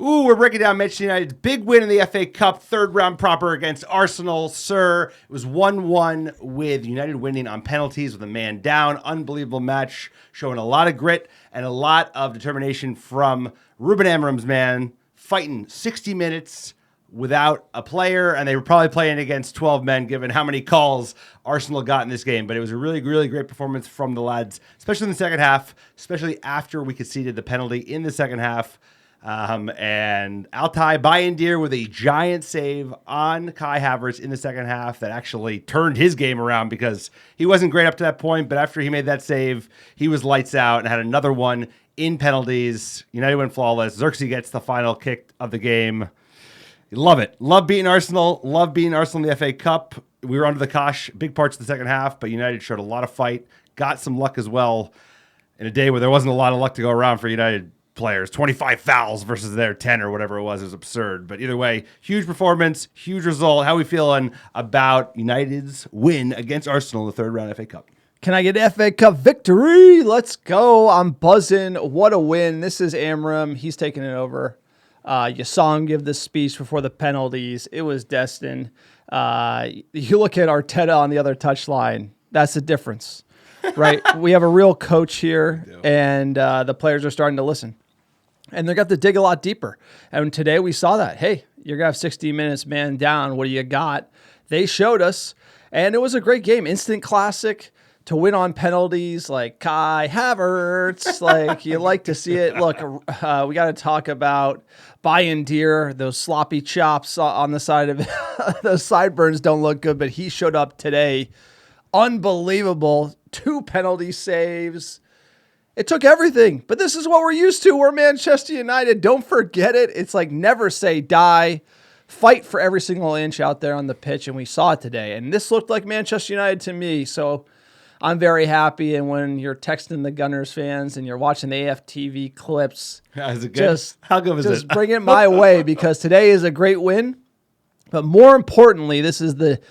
Ooh, we're breaking down Manchester United's big win in the FA Cup, third round proper against Arsenal, sir. It was 1-1 with United winning on penalties with a man down. Unbelievable match, showing a lot of grit and a lot of determination from Ruben Amorim's man, fighting 60 minutes without a player, and they were probably playing against 12 men given how many calls Arsenal got in this game. But it was a really, really great performance from the lads, especially in the second half, especially after we conceded the penalty in the second half. And Altay Bayindir with a giant save on Kai Havertz in the second half that actually turned his game around because he wasn't great up to that point, but after he made that save, he was lights out and had another one in penalties. United went flawless. Xerxes gets the final kick of the game. Love it. Love beating Arsenal. Love beating Arsenal in the FA Cup. We were under the cosh big parts of the second half, but United showed a lot of fight, got some luck as well in a day where there wasn't a lot of luck to go around for United players. 25 fouls versus their 10 or whatever it was. It was absurd. But either way, huge performance, huge result. How are we feeling about United's win against Arsenal in the third round FA Cup? Can I get FA Cup victory? Let's go. I'm buzzing. What a win. This is Amorim. He's taking it over. You saw him give the speech before the penalties. It was destined. You look at Arteta on the other touchline. That's the difference, right? We have a real coach here, and the players are starting to listen. And they're got to dig a lot deeper. And today we saw that. Hey, you're going to have 60 minutes man down. What do you got? They showed us. And it was a great game. Instant classic to win on penalties like Kai Havertz. Like, you like to see it. Look, we got to talk about Bayindir. Those sloppy chops on the side of it. Those sideburns don't look good, but he showed up today. Unbelievable. 2 penalty saves. It took everything, but this is what we're used to. We're Manchester United. Don't forget it. It's like never say die. Fight for every single inch out there on the pitch, and we saw it today. And this looked like Manchester United to me, so I'm very happy. And when you're texting the Gunners fans and you're watching the AFTV clips, is it good? How good was it? Just bring it my way because today is a great win. But more importantly, this is the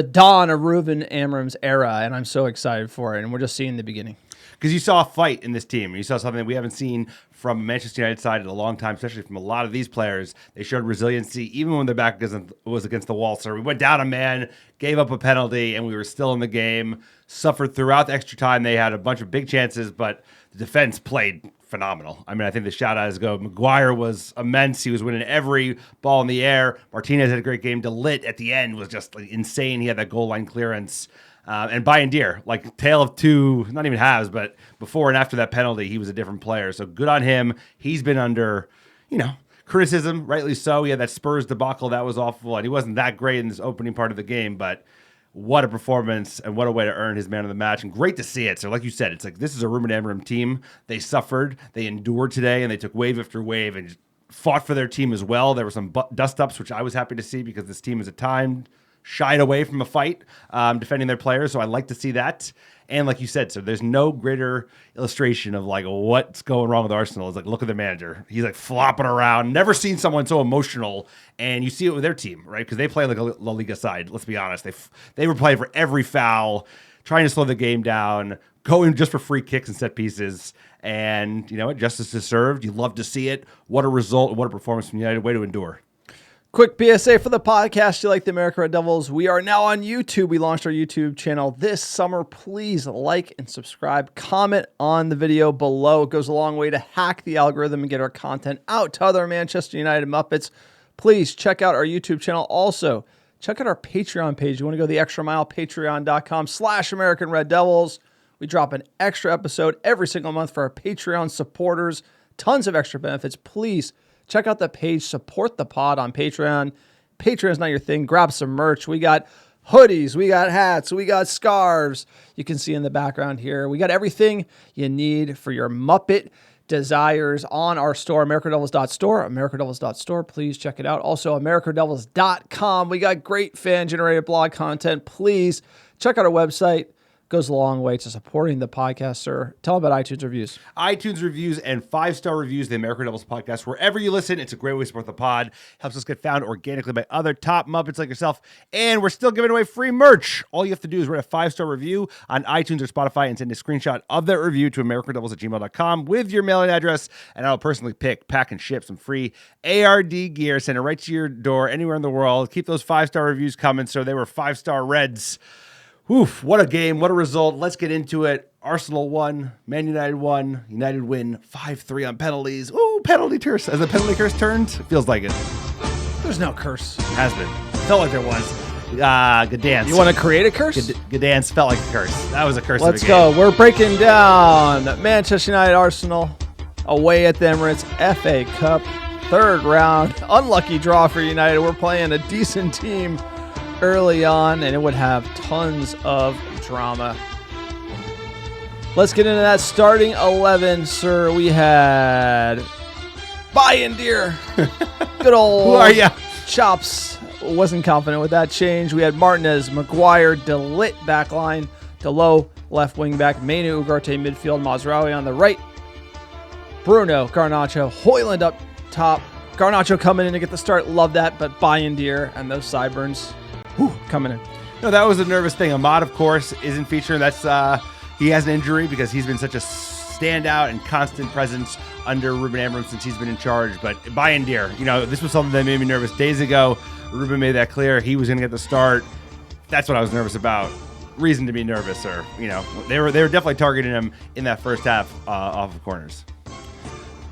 dawn of Ruben Amorim's era, and I'm so excited for it. And we're just seeing the beginning. Because you saw a fight in this team. You saw something that we haven't seen from Manchester United side in a long time, especially from a lot of these players. They showed resiliency even when their back was against the wall. So we went down a man, gave up a penalty, and we were still in the game. Suffered throughout the extra time. They had a bunch of big chances, but the defense played phenomenal. I mean, I think the shout-outs go. Maguire was immense. He was winning every ball in the air. Martinez had a great game. Dalot at the end was just insane. He had that goal line clearance. And Bayindir, like tale of two, not even halves, but before and after that penalty, he was a different player. So good on him. He's been under, criticism, rightly so. He had that Spurs debacle. That was awful. And he wasn't that great in this opening part of the game, but what a performance and what a way to earn his man of the match. And great to see it. So like you said, it's like this is a Ruben Amorim team. They suffered, they endured today, and they took wave after wave and fought for their team as well. There were some dust-ups, which I was happy to see because this team is at times shied away from a fight defending their players. So I like to see that. And like you said, so there's no greater illustration of like what's going wrong with Arsenal. It's like, look at the manager. He's like flopping around. Never seen someone so emotional. And you see it with their team, right? Because they play like a La Liga side. Let's be honest. They were playing for every foul, trying to slow the game down, going just for free kicks and set pieces. And you know what? Justice is served. You love to see it. What a result. What a performance from United. Way to endure. Quick PSA for the podcast. You like the American Red Devils? We are now on YouTube. We launched our YouTube channel this summer. Please like and subscribe. Comment on the video below. It goes a long way to hack the algorithm and get our content out to other Manchester United Muppets. Please check out our YouTube channel. Also, check out our Patreon page. You want to go the extra mile? Patreon.com/American Red Devils. We drop an extra episode every single month for our Patreon supporters. Tons of extra benefits. Please check out the page, support the pod on Patreon. Patreon's not your thing. Grab some merch. We got hoodies, we got hats, we got scarves. You can see in the background here. We got everything you need for your Muppet desires on our store, americadevils.store, americadevils.store. Please check it out. Also, americadevils.com. We got great fan-generated blog content. Please check out our website. goes a long way to supporting the podcast, sir. Tell them about iTunes reviews. iTunes reviews and 5-star reviews, the American Devils podcast. Wherever you listen, it's a great way to support the pod. Helps us get found organically by other top Muppets like yourself. And we're still giving away free merch. All you have to do is write a 5-star review on iTunes or Spotify and send a screenshot of that review to americandevils@gmail.com with your mailing address. And I'll personally pick, pack, and ship some free ARD gear. Send it right to your door anywhere in the world. Keep those 5-star reviews coming. So they were 5-star Reds. Oof, what a game, what a result. Let's get into it. Arsenal won, Man United won, United win 5-3 on penalties. Ooh, penalty curse. Has the penalty curse turned? It feels like it. There's no curse. Has been. Felt like there was. Good dance. You want to create a curse? Good dance felt like a curse. That was a curse. Let's go. We're breaking down Manchester United Arsenal away at the Emirates FA Cup. Third round. Unlucky draw for United. We're playing a decent team early on, and it would have tons of drama. Let's get into that starting 11, sir. We had Bayindir. Good old Who are ya? Chops. Wasn't confident with that change. We had Martinez, Maguire, Dalot backline, Dalot left wing back, Manu Ugarte midfield, Mazraoui on the right, Bruno, Garnacho, Højlund up top. Garnacho coming in to get the start. Love that, but Bayindir and those sideburns coming in. No, that was a nervous thing. Ahmad, of course, isn't featuring. That's he has an injury because he's been such a standout and constant presence under Ruben Amorim since he's been in charge. But Bayindir, this was something that made me nervous days ago. Ruben made that clear. He was going to get the start. That's what I was nervous about. Reason to be nervous, or they were definitely targeting him in that first half off of corners.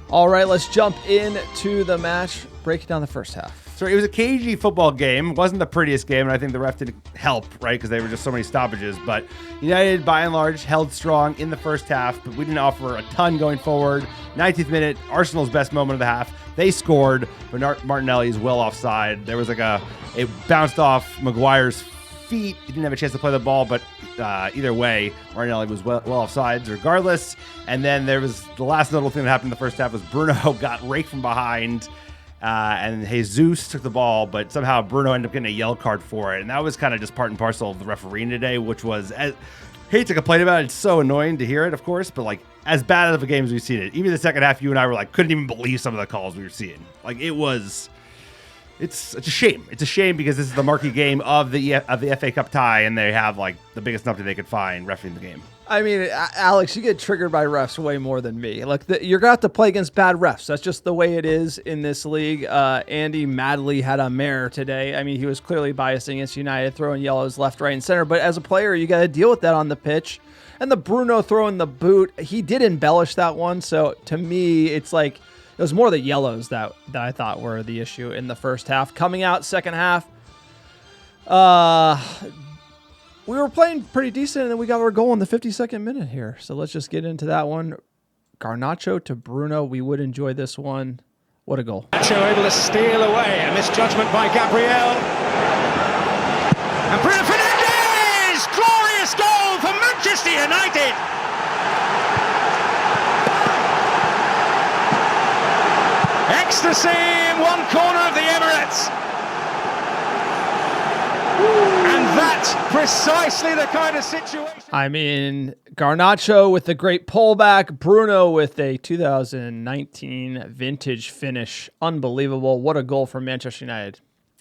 All right, let's jump into the match. Break down the first half. So it was a cagey football game. It wasn't the prettiest game, and I think the ref didn't help, right, because there were just so many stoppages. But United, by and large, held strong in the first half, but we didn't offer a ton going forward. 19th minute, Arsenal's best moment of the half. They scored, but Martinelli is well offside. There was it bounced off Maguire's feet. He didn't have a chance to play the ball, but either way, Martinelli was well offsides regardless. And then there was the last notable thing that happened in the first half was Bruno got raked from behind. And Jesus took the ball, but somehow Bruno ended up getting a yellow card for it. And that was kind of just part and parcel of the refereeing today, which was, hate to complain about it, it's so annoying to hear it, of course, but as bad of a game as we've seen it. Even the second half, you and I were couldn't even believe some of the calls we were seeing. It's a shame. It's a shame because this is the marquee game of the FA Cup tie, and they have the biggest numpty they could find refereeing the game. I mean, Alex, you get triggered by refs way more than me. You're going to have to play against bad refs. That's just the way it is in this league. Andy Madley had a mare today. I mean, he was clearly biased against United, throwing yellows left, right, and center. But as a player, you got to deal with that on the pitch. And the Bruno throwing the boot, he did embellish that one. So to me, it's it was more the yellows that I thought were the issue in the first half. Coming out second half, we were playing pretty decent, and then we got our goal in the 52nd minute here. So let's just get into that one. Garnacho to Bruno. We would enjoy this one. What a goal. Garnacho able to steal away. A misjudgment by Gabriel. And Bruno Fernandes! Glorious goal for Manchester United! Ecstasy in one corner of the Emirates. And that's precisely the kind of situation. I mean, Garnacho with the great pullback, Bruno with a 2019 vintage finish. Unbelievable. What a goal from Manchester United.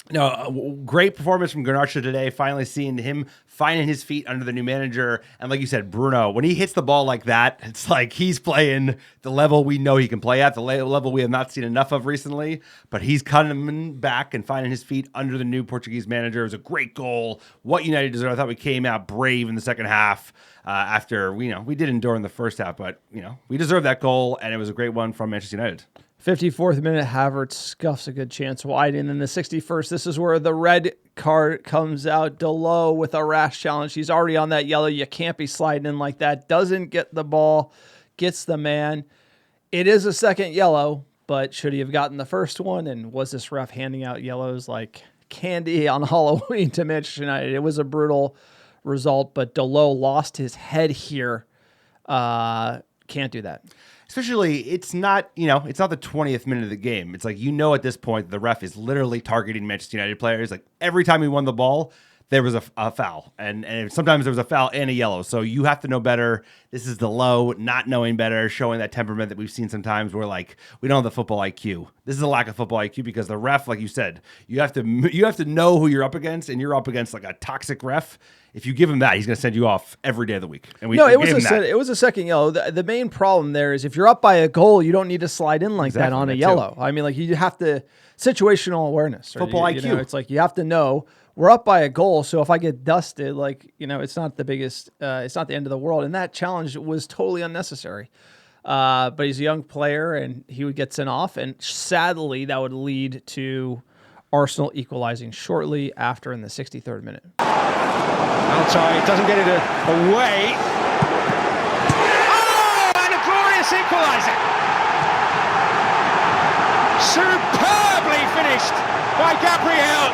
No, great performance from Garnacho today. Finally seeing him finding his feet under the new manager. And like you said, Bruno, when he hits the ball like that, it's like he's playing the level we know he can play at, the level we have not seen enough of recently. But he's coming back and finding his feet under the new Portuguese manager. It was a great goal. What United deserved. I thought we came out brave in the second half after, we did endure in the first half. But, we deserved that goal, and it was a great one from Manchester United. 54th minute, Havertz scuffs a good chance wide. And in the 61st, this is where the red card comes out. Dalot with a rash challenge. He's already on that yellow. You can't be sliding in like that. Doesn't get the ball, gets the man. It is a second yellow, but should he have gotten the first one? And was this ref handing out yellows like candy on Halloween to Manchester United? It was a brutal result, but Dalot lost his head here. Can't do that. Especially, it's not the 20th minute of the game. It's at this point, the ref is literally targeting Manchester United players. Every time we won the ball, there was a foul. And sometimes there was a foul and a yellow. So you have to know better. This is the low, not knowing better, showing that temperament that we've seen sometimes where, like, we don't have the football IQ. This is a lack of football IQ because the ref, like you said, you have to know who you're up against, and you're up against, like, a toxic ref. If you give him that, he's going to send you off every day of the week. And it was a second yellow. The main problem there is if you're up by a goal, you don't need to slide in like that on a yellow. I mean, like, you have to situational awareness, football IQ. It's like you have to know we're up by a goal. So if I get dusted, like, it's not the biggest, it's not the end of the world. And that challenge was totally unnecessary. But he's a young player, and he would get sent off, and sadly that would lead to Arsenal equalizing shortly after in the 63rd minute. Altai doesn't get it away. Oh, and a glorious equaliser. Superbly finished by Gabriel.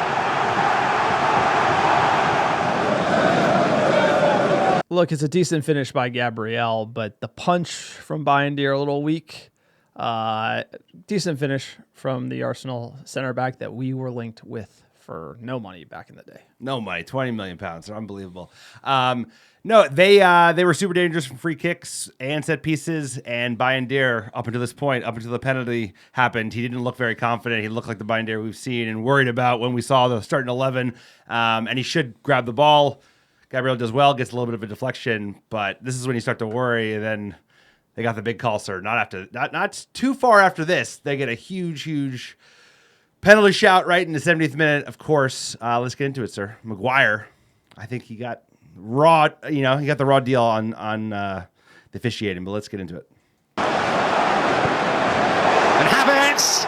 Look, it's a decent finish by Gabriel, but the punch from Bayindir a little weak. Decent finish from the Arsenal center back that we were linked with for no money back in the day. No money, £20 million. They're unbelievable. No, they were super dangerous from free kicks and set pieces. And Bayindir, up until this point, up until the penalty happened, he didn't look very confident. He looked like the Bayindir we've seen and worried about when we saw the starting 11. And he should grab the ball. Gabriel does well, gets a little bit of a deflection, but this is when you start to worry. And then they got the big call, sir. Not too far after this, they get a huge penalty shout right in the 70th minute. Of course, let's get into it, sir. Maguire, I think he got raw. He got the raw deal on the officiating. But let's get into it. And Havertz,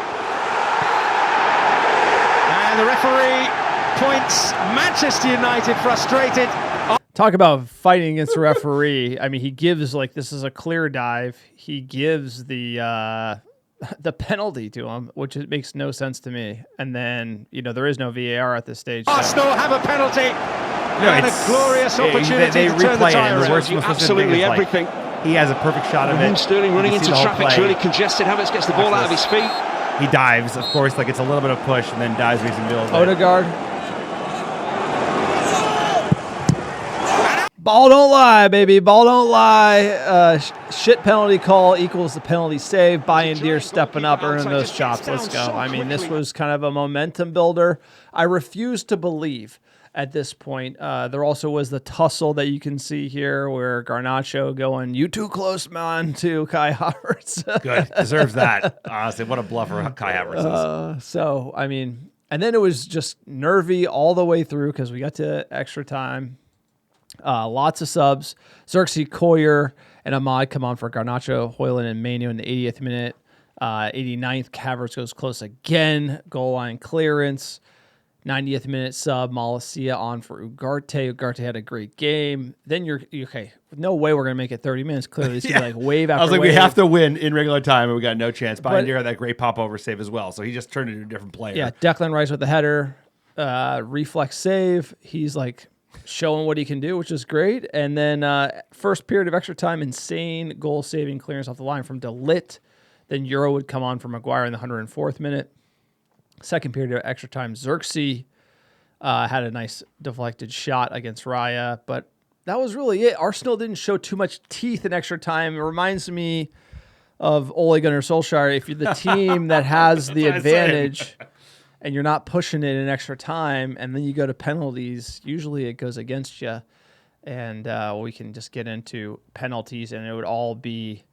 and the referee points Manchester United frustrated. Talk about fighting against the referee. I mean, he gives, like, this is a clear dive. He gives the penalty to him, which makes no sense to me. And then, there is no VAR at this stage. Arsenal have a penalty. And a glorious opportunity they to turn the replay it, and tire the worst around. Absolutely everything. He has a perfect shot of it. Sterling running into traffic. It's really congested. Havertz gets the ball out of his feet. He dives, of course, like it's a little bit of push, and then dives when he's in the middle of it. Odegaard. Ball don't lie, baby. Ball don't lie. Shit penalty call equals the penalty save. Bayindir stepping up, earning those chops. Let's go. I mean, this was kind of a momentum builder. I refuse to believe at this point. There also was the tussle that you can see here where Garnacho going, "You too close, man," to Kai Havertz. Good. Deserves that. Honestly, what a bluffer Kai Havertz is. So, I mean, and then it was just nervy all the way through because we got to extra time. Lots of subs. Xerxes, Koyer, and Ahmad come on for Garnacho, Hoyland, and Manu in the 80th minute. 89th, Havertz goes close again. Goal line clearance. 90th minute sub, Malacia on for Ugarte. Ugarte had a great game. Then you're okay. No way we're going to make it 30 minutes. Clearly, it's like wave after wave. I was like, we have to win in regular time, and we got no chance. Bayindir had that great pop-over save as well, so he just turned into a different player. Yeah, Declan Rice with the header. Reflex save. He's like showing what he can do, which is great. And then first period of extra time, insane goal-saving clearance off the line from Dalot. Then Euro would come on for Maguire in the 104th minute. Second period of extra time, Xerxes had a nice deflected shot against Raya, but that was really it. Arsenal didn't show too much teeth in extra time. It reminds me of Ole Gunnar Solskjaer. If you're the team that has the advantage and you're not pushing it in extra time, and then you go to penalties, usually it goes against you. And we can just get into penalties, and it would all be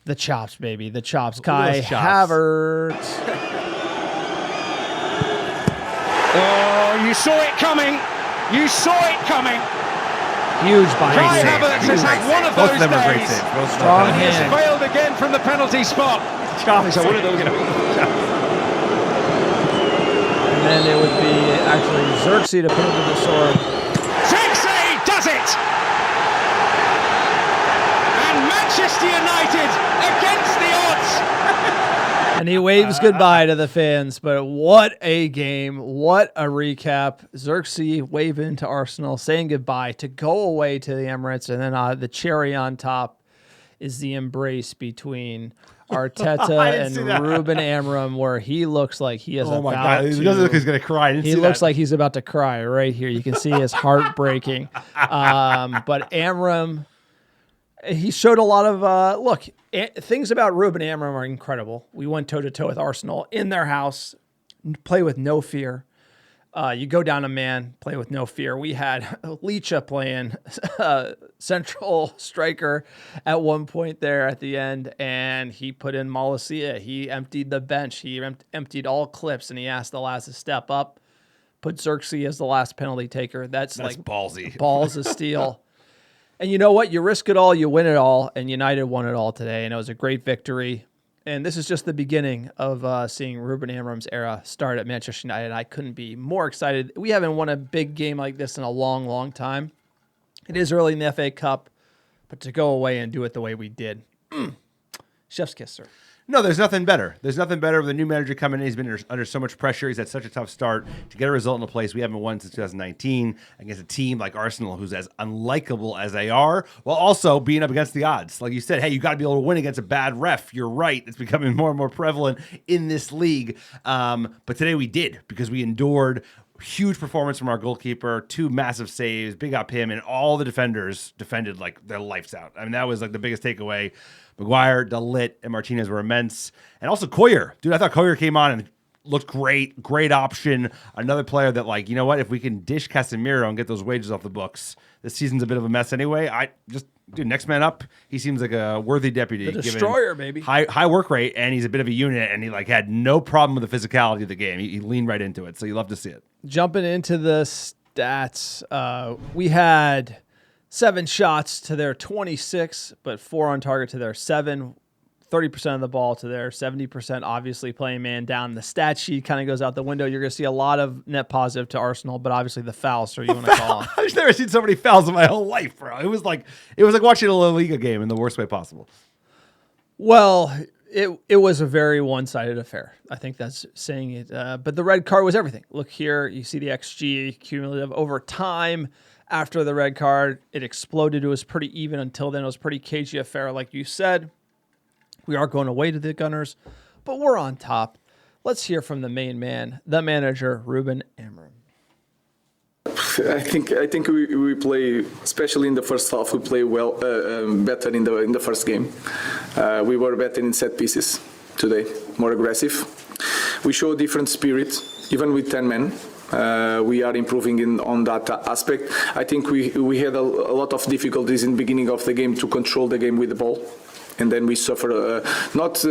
the chops, baby. The chops. Kai Havertz. Oh, you saw it coming. You saw it coming. Huge by Kai Havertz has had one of Both those of them are great days. saves. Both Strong He has hand. failed again from the penalty spot. Chops. So one of those. And then it would be actually Xerxes to put it to the sword. Xerxes does it! And Manchester United against the odds. And he waves goodbye to the fans. But what a game. What a recap. Xerxes waving to Arsenal, saying goodbye to go away to the Emirates. And then the cherry on top is the embrace between Arteta and Ruben Amorim, where he looks like he is Oh my about God. to. He doesn't look like he's going to cry. I didn't He see looks that. like he's about to cry right here. You can see his heart breaking. But Amorim, he showed a lot of things about Ruben Amorim are incredible. We went toe-to-toe with Arsenal in their house, play with no fear. You go down a man, play with no fear. We had Licha playing central striker at one point there at the end, and he put in Malacia. He emptied the bench. He emptied all clips, and he asked the last to step up, put Xerxes as the last penalty taker. That's like ballsy. Balls of steel. And you know what? You risk it all, you win it all, and United won it all today, and it was a great victory. And this is just the beginning of seeing Ruben Amorim's era start at Manchester United. I couldn't be more excited. We haven't won a big game like this in a long, long time. It is early in the FA Cup, but to go away and do it the way we did, chef's kiss, sir. No, there's nothing better. There's nothing better with a new manager coming in. He's been under so much pressure. He's had such a tough start to get a result in a place we haven't won since 2019 against a team like Arsenal, who's as unlikable as they are, while also being up against the odds. Like you said, hey, you got to be able to win against a bad ref. You're right. It's becoming more and more prevalent in this league. But today we did, because we endured huge performance from our goalkeeper, 2 massive saves, big up him, and all the defenders defended like their lights out. I mean, that was like the biggest takeaway. Maguire, Dalot, and Martinez were immense. And also Koyer. Dude, I thought Koyer came on and looked great. Great option. Another player that, like, you know what? If we can dish Casemiro and get those wages off the books, this season's a bit of a mess anyway. Dude, next man up. He seems like a worthy deputy. The destroyer, baby. High work rate, and he's a bit of a unit, and he like had no problem with the physicality of the game. He leaned right into it, so you love to see it. Jumping into the stats, we had 7 shots to their 26, but 4 on target to their 7. 30% of the ball to their 70%, obviously playing man down. The stat sheet kind of goes out the window. You're going to see a lot of net positive to Arsenal, but obviously the fouls, so you want to call them. I've never seen so many fouls in my whole life, bro. It was like watching a La Liga game in the worst way possible. Well, it was a very one-sided affair. I think that's saying it. But the red card was everything. Look here, you see the XG cumulative over time. After the red card, it exploded. It was pretty even until then. It was a pretty cagey affair, like you said. We are going away to the Gunners, but we're on top. Let's hear from the main man, the manager, Ruben Amorim. I think we play, especially in the first half, we play well, better in the first game. We were better in set pieces today, more aggressive. We show a different spirit, even with 10 men. We are improving on that aspect. I think we had a lot of difficulties in the beginning of the game to control the game with the ball. And then we suffer not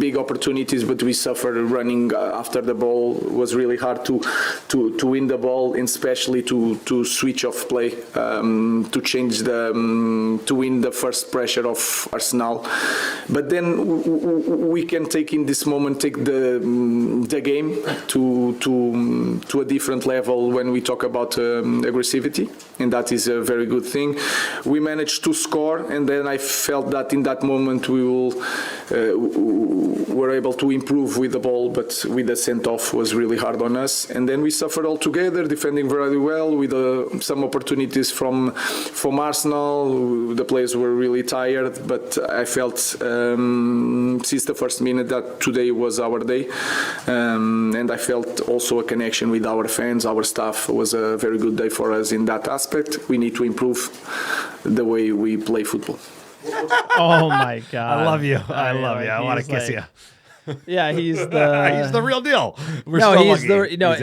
big opportunities, but we suffer running after the ball. It was really hard to win the ball, and especially to switch off play, to change to win the first pressure of Arsenal. But then we can take in this moment the game to a different level when we talk about aggressivity, and that is a very good thing. We managed to score, and then I felt that in that moment we were able to improve with the ball, but with the sent off was really hard on us. And then we suffered all together, defending very well with some opportunities from Arsenal. The players were really tired, but I felt since the first minute that today was our day, and I felt also a connection with our fans, our staff. It was a very good day for us in that aspect. We need to improve the way we play football. Oh my God! I love you. I love you. I want to kiss you. Yeah, he's the real deal. We're no, so he's lucky. the no,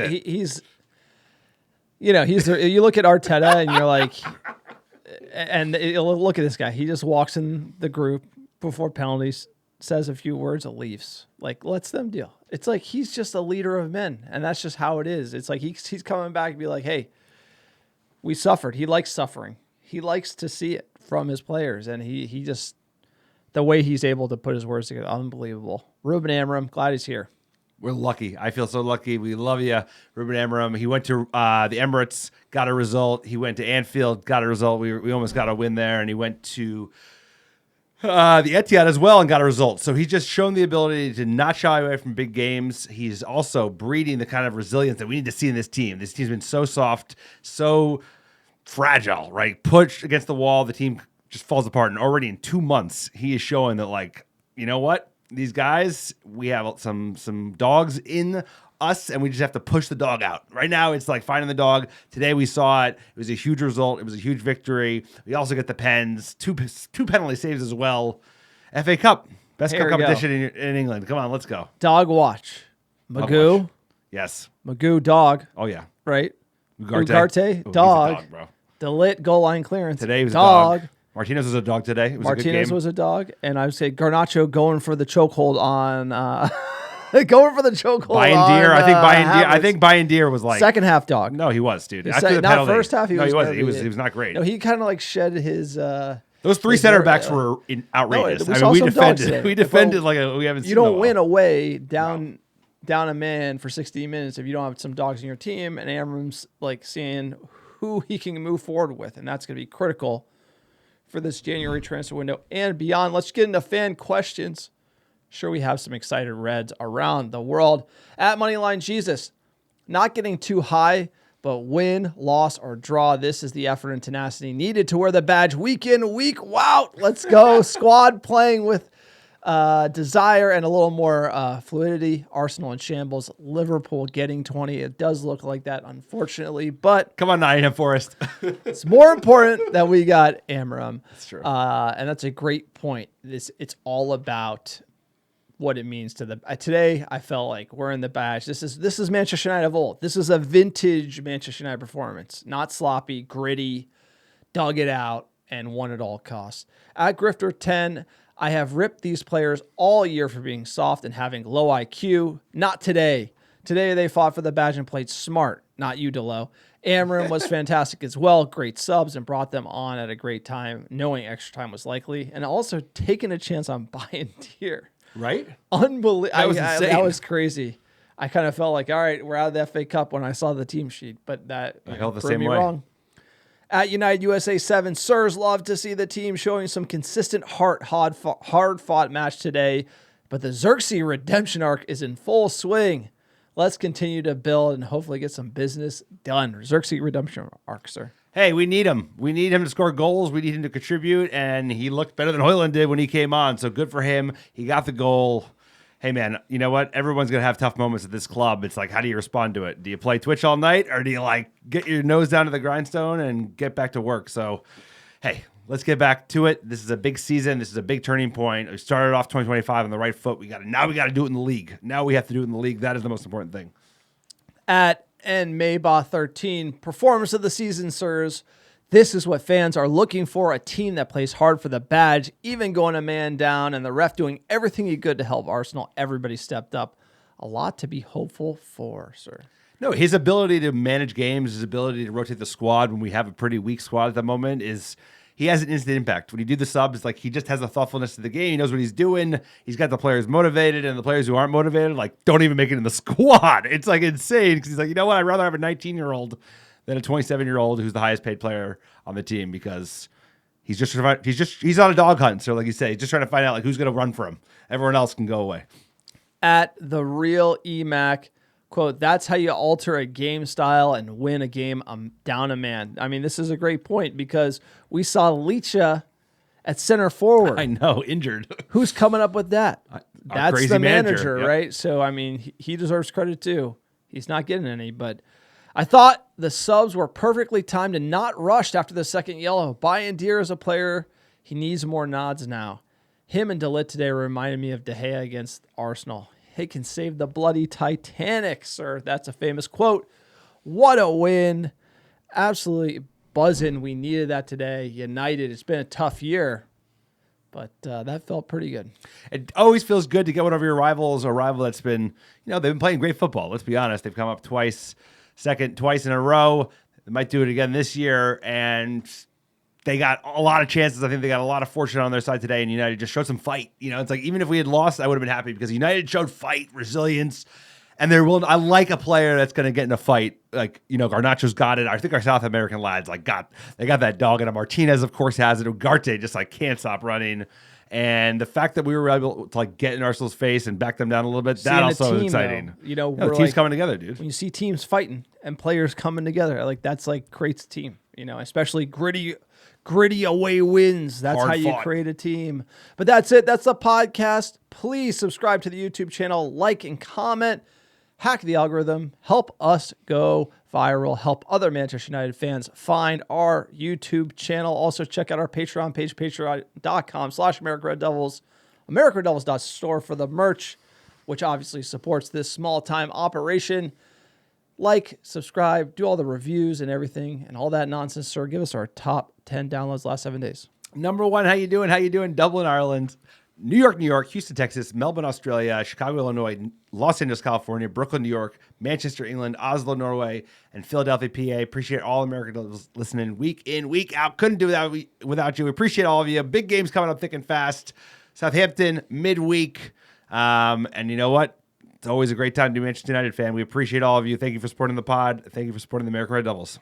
he's you look at Arteta and you're like, and look at this guy. He just walks in the group before penalties, says a few words, and leaves. Like, lets them deal. It's like he's just a leader of men, and that's just how it is. It's like he's coming back and be like, hey, we suffered. He likes suffering. He likes to see it from his players, and he just, the way he's able to put his words together, unbelievable. Ruben Amorim, glad he's here. We're lucky. I feel so lucky. We love you, Ruben Amorim. He went to the Emirates, got a result. He went to Anfield, got a result. We almost got a win there, and he went to the Etihad as well and got a result. So he's just shown the ability to not shy away from big games. He's also breeding the kind of resilience that we need to see in this team. This team's been so soft, so fragile, right? Pushed against the wall, the team just falls apart. And already in 2 months, he is showing that, like, you know what? These guys, we have some dogs in us, and we just have to push the dog out. Right now, it's like finding the dog. Today, we saw it. It was a huge result. It was a huge victory. We also get the pens, two penalty saves as well. FA Cup, best cup competition in England. Come on, let's go. Dog watch. Magoo. Yes. Magoo, dog. Oh, yeah. Right? Ugarte, dog. Dog, bro. Delit, goal line clearance. Today was dog. a dog. Martinez was a dog today. It was Martinez a good game. was a dog. And I would say Garnacho going for the chokehold on... going for the chokehold Bayindir. on... I think Bayindir was like... Second half dog. No, he was, dude. After the penalty. First half, he was... He was not great. No, he kind of like shed his... Those three center backs were outrageous. No, we defended. We defended like we haven't seen. You don't win away down a man for 60 minutes if you don't have some dogs in your team. And Amorim's like seeing who he can move forward with, and that's going to be critical for this January transfer window and beyond. Let's get into fan questions. Sure, we have some excited Reds around the world. At Moneyline Jesus, not getting too high, but win, loss, or draw. This is the effort and tenacity needed to wear the badge week in, week out. Let's go. Squad playing with desire and a little more fluidity. Arsenal in shambles. Liverpool getting 20. It does look like that, unfortunately. But come on, Nottingham Forest. It's more important that we got Amorim. That's true. And that's a great point. It's all about what it means to the today. I felt like wearing the badge. This is Manchester United of old. This is a vintage Manchester United performance, not sloppy, gritty, dug it out, and won at all costs. At Grifter 10, I have ripped these players all year for being soft and having low IQ. Not today. Today they fought for the badge and played smart. Not you, Dalot. Amorim was fantastic as well. Great subs and brought them on at a great time, knowing extra time was likely, and also taking a chance on Bayindir. Right? Unbelievable. That was insane. That was crazy. I kind of felt like, all right, we're out of the FA Cup when I saw the team sheet, but that felt the proved same me way. wrong. At United USA 7, Sirs love to see the team showing some consistent hard-fought match today, but the Xerxes redemption arc is in full swing. Let's continue to build and hopefully get some business done. Xerxes redemption arc, sir. Hey, we need him. We need him to score goals. We need him to contribute, and he looked better than Højlund did when he came on, so good for him. He got the goal. Hey, man, you know what? Everyone's going to have tough moments at this club. It's like, how do you respond to it? Do you play Twitch all night, or do you, like, get your nose down to the grindstone and get back to work? So, hey, let's get back to it. This is a big season. This is a big turning point. We started off 2025 on the right foot. Now we got to do it in the league. Now we have to do it in the league. That is the most important thing. At Maybaugh 13, performance of the season, sirs. This is what fans are looking for, a team that plays hard for the badge, even going a man down, and the ref doing everything he could to help Arsenal. Everybody stepped up. A lot to be hopeful for, sir. No, his ability to manage games, his ability to rotate the squad when we have a pretty weak squad at the moment he has an instant impact. When you do the subs, like, he just has a thoughtfulness to the game. He knows what he's doing. He's got the players motivated, and the players who aren't motivated, like, don't even make it in the squad. It's like insane because he's like, you know what? I'd rather have a 19-year-old than a 27-year-old who's the highest paid player on the team because he's on a dog hunt. So like you say, he's just trying to find out like who's going to run for him. Everyone else can go away. At the real EMAC, quote, that's how you alter a game style and win a game down a man. I mean, this is a great point because we saw Licha at center forward. I know, injured. Who's coming up with that? That's crazy the manager, yep. right? So, I mean, he deserves credit too. He's not getting any, but I thought the subs were perfectly timed and not rushed after the second yellow. Bayindir is a player. He needs more nods now. Him and Dalot today reminded me of De Gea against Arsenal. He can save the bloody Titanic, sir. That's a famous quote. What a win. Absolutely buzzing. We needed that today. United, it's been a tough year, but that felt pretty good. It always feels good to get one of your rivals, a rival that's been, they've been playing great football. Let's be honest. They've come up twice in a row. They might do it again this year, and they got a lot of chances. I think they got a lot of fortune on their side today, and United just showed some fight. It's like, even if we had lost, I would have been happy because United showed fight, resilience, and they're willing. I like a player that's going to get in a fight. Like, Garnacho's got it. I think our South American lads they got that dog in him. Martinez, of course, has it. Ugarte just can't stop running. And the fact that we were able to get in Arsenal's face and back them down a little bit, that also is exciting. Though, the team's coming together, dude. When you see teams fighting and players coming together, that's creates a team. Especially gritty Gritty away wins. That's Hard how you fought. create a team. But that's it. That's the podcast. Please subscribe to the YouTube channel, like and comment. Hack the algorithm. Help us go viral. Help other Manchester United fans find our YouTube channel. Also, check out our Patreon page, patreon.com/AmericaRedDevils. AmericaRedDevils.store for the merch, which obviously supports this small-time operation. Like, subscribe, do all the reviews and everything and all that nonsense, sir. Give us our top 10 downloads last 7 days. Number 1, how you doing? How you doing? Dublin, Ireland. New York, New York. Houston, Texas. Melbourne, Australia. Chicago, Illinois. Los Angeles, California. Brooklyn, New York. Manchester, England. Oslo, Norway. And Philadelphia, PA. Appreciate all Americans listening week in, week out. Couldn't do that without you. We appreciate all of you. Big games coming up thick and fast. Southampton, midweek. And you know what? It's always a great time to be a Manchester United fan. We appreciate all of you. Thank you for supporting the pod. Thank you for supporting the American Red Devils.